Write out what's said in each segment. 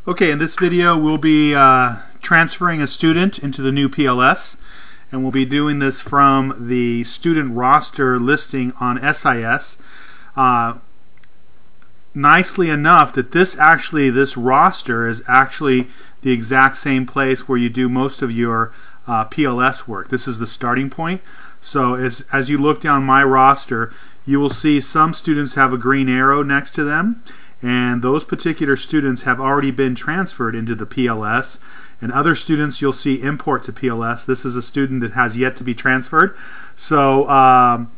Okay, in this video we'll be transferring a student into the new PLS, and we'll be doing this from the student roster listing on SIS. Nicely enough that this roster is actually the exact same place where you do most of your PLS work. This is the starting point. So as you look down my roster, you will see some students have a green arrow next to them, and those particular students have already been transferred into the PLS. And other students you'll see import to PLS. This is a student that has yet to be transferred. So I'm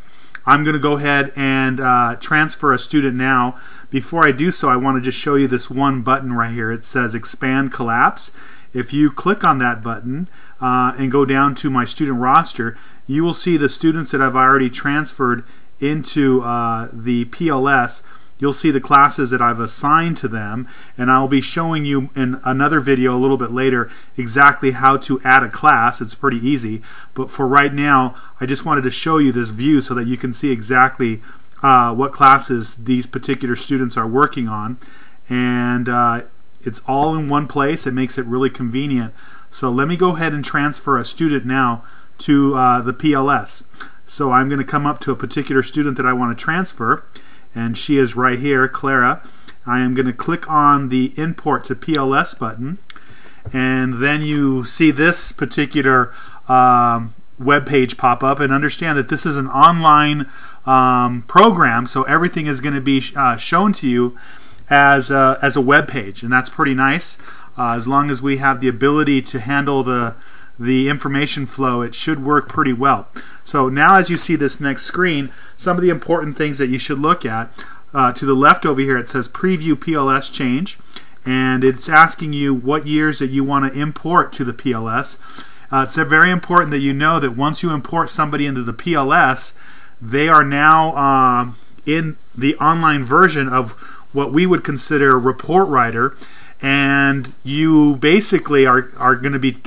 going to go ahead and transfer a student now. Before I do so, I want to just show you this one button right here. It says Expand Collapse. If you click on that button and go down to my student roster, you will see the students that I've already transferred into the PLS. You'll see the classes that I've assigned to them, and I'll be showing you in another video a little bit later exactly how to add a class. It's pretty easy, but for right now I just wanted to show you this view so that you can see exactly what classes these particular students are working on, and it's all in one place. It makes it really convenient. So let me go ahead and transfer a student now to the PLS. So I'm going to come up to a particular student that I want to transfer, and she is right here, Clara. I am going to click on the Import to PLS button, and then you see this particular web page pop up, and understand that this is an online program, so everything is going to be shown to you as a web page, and that's pretty nice. As long as we have the ability to handle the information flow, it should work pretty well. So now as you see this next screen, some of the important things that you should look at, to the left over here it says Preview PLS Change, and it's asking you what years that you want to import to the PLS. It's very important that you know that once you import somebody into the PLS, they are now in the online version of what we would consider Report Writer, and you basically are going to be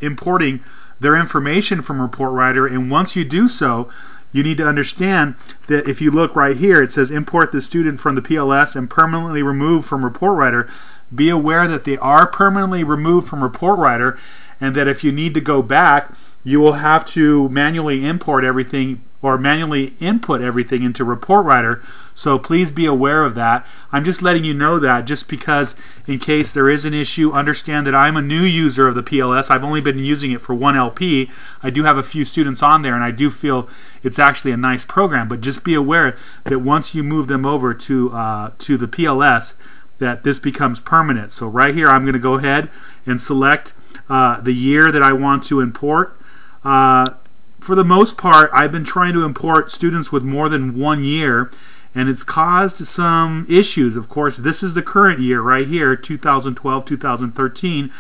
importing their information from Report Writer. And once you do so, you need to understand that if you look right here, it says import the student from the PLS and permanently remove from Report Writer. Be aware that they are permanently removed from Report Writer, and that if you need to go back, you will have to manually import everything or manually input everything into Report Writer. So please be aware of that. I'm just letting you know that just because in case there is an issue. Understand that I'm a new user of the PLS. I've only been using it for one LP. I do have a few students on there, and I do feel it's actually a nice program, but just be aware that once you move them over to the PLS, that this becomes permanent. So right here I'm going to go ahead and select the year that I want to import. For the most part, I've been trying to import students with more than 1 year, and it's caused some issues. Of course, this is the current year right here, 2012-2013,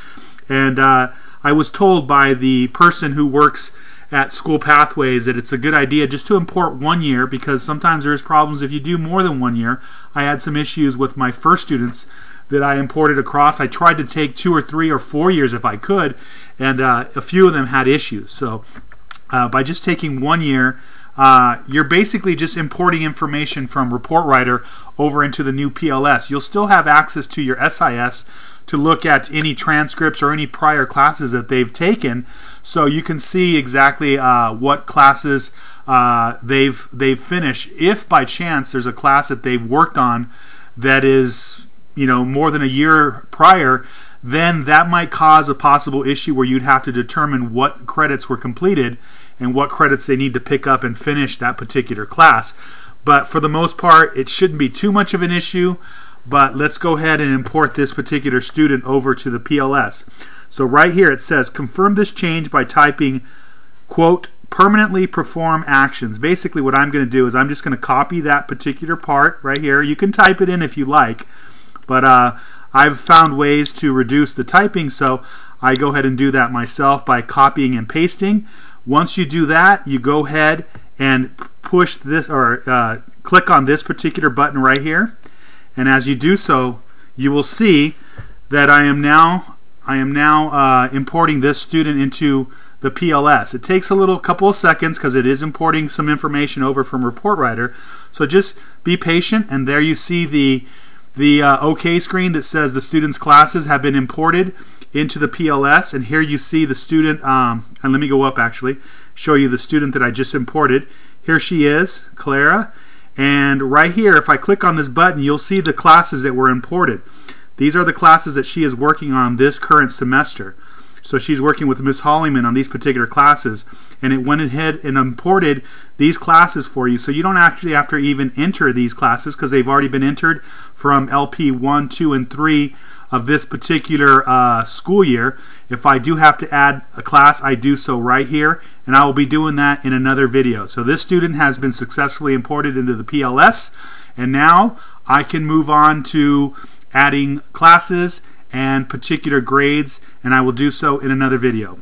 and I was told by the person who works at School Pathways that it's a good idea just to import 1 year, because sometimes there's problems if you do more than 1 year. I had some issues with my first students that I imported across. I tried to take 2 or 3 or 4 years if I could, and a few of them had issues. So by just taking 1 year, you're basically just importing information from Report Writer over into the new PLS. You'll still have access to your SIS to look at any transcripts or any prior classes that they've taken, so you can see exactly what classes they've finished. If by chance there's a class that they've worked on that is, you know, more than a year prior, then that might cause a possible issue where you'd have to determine what credits were completed and what credits they need to pick up and finish that particular class. But for the most part, it shouldn't be too much of an issue. But let's go ahead and import this particular student over to the PLS. So right here it says confirm this change by typing quote permanently perform actions. Basically what I'm going to do is I'm just going to copy that particular part right here. You can type it in if you like, but I've found ways to reduce the typing, so I go ahead and do that myself by copying and pasting. Once you do that, you go ahead and push this or click on this particular button right here, and as you do so, you will see that I am now importing this student into the PLS. It takes a couple of seconds because it is importing some information over from Report Writer. So just be patient, and there you see the OK screen that says the student's classes have been imported into the PLS, and here you see the student, and let me go up actually, show you the student that I just imported. Here she is, Clara, and right here if I click on this button you'll see the classes that were imported. These are the classes that she is working on this current semester. So she's working with Miss Hollyman on these particular classes, and it went ahead and imported these classes for you, so you don't actually have to even enter these classes because they've already been entered from LP 1, 2, and 3 of this particular school year. If I do have to add a class, I do so right here, and I will be doing that in another video. So this student has been successfully imported into the PLS, and now I can move on to adding classes and particular grades, and I will do so in another video.